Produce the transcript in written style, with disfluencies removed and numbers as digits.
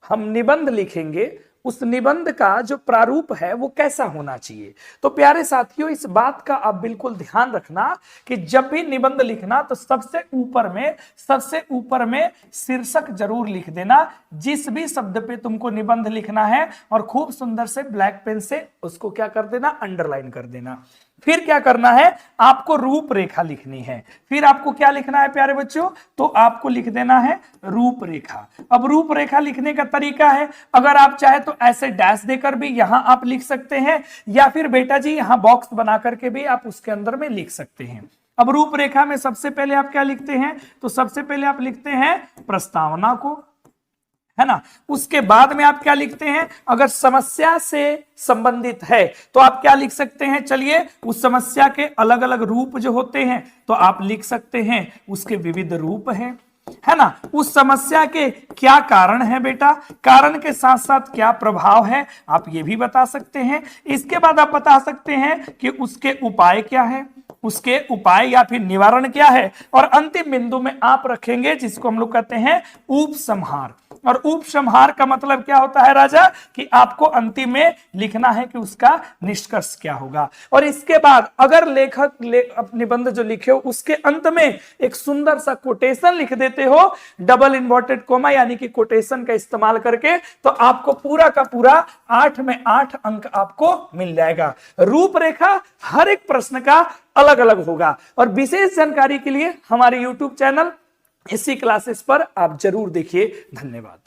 हम निबंध लिखेंगे उस निबंध का जो प्रारूप है वो कैसा होना चाहिए। तो प्यारे साथियों, इस बात का आप बिल्कुल ध्यान रखना कि जब भी निबंध लिखना तो सबसे ऊपर में शीर्षक जरूर लिख देना, जिस भी शब्द पे तुमको निबंध लिखना है, और खूब सुंदर से ब्लैक पेन से उसको क्या कर देना, अंडरलाइन कर देना। फिर क्या करना है, आपको रूपरेखा लिखनी है। फिर आपको क्या लिखना है प्यारे बच्चों, तो आपको लिख देना है रूपरेखा। अब रूपरेखा लिखने का तरीका है, अगर आप चाहे तो ऐसे डैश देकर भी यहां आप लिख सकते हैं, या फिर बेटा जी यहां बॉक्स बना करके भी आप उसके अंदर में लिख सकते हैं। अब रूपरेखा में सबसे पहले आप क्या लिखते हैं, तो सबसे पहले आप लिखते हैं प्रस्तावना को, है ना। उसके बाद में आप क्या लिखते हैं, अगर समस्या से संबंधित है तो आप क्या लिख सकते हैं, चलिए उस समस्या के अलग अलग रूप जो होते हैं तो आप लिख सकते हैं उसके विविध रूप हैं, है ना। उस समस्या के क्या कारण है बेटा, कारण के साथ साथ क्या प्रभाव है आप ये भी बता सकते हैं। इसके बाद आप बता सकते हैं कि उसके उपाय क्या है, उसके उपाय या फिर निवारण क्या है, और अंतिम बिंदु में आप रखेंगे जिसको हम लोग कहते हैं उपसंहार। और उपसंहार का मतलब क्या होता है राजा, कि आपको अंतिम में लिखना है कि उसका निष्कर्ष क्या होगा। और इसके बाद अगर लेखक निबंध जो लिखे हो उसके अंत में एक सुंदर सा कोटेशन लिख देते हो, डबल इन्वर्टेड कोमा यानी कि कोटेशन का इस्तेमाल करके, तो आपको पूरा का पूरा 8 में 8 अंक आपको मिल जाएगा। रूपरेखा हर एक प्रश्न का अलग अलग होगा, और विशेष जानकारी के लिए हमारे YouTube चैनल इसी क्लासेस पर आप जरूर देखिए। धन्यवाद।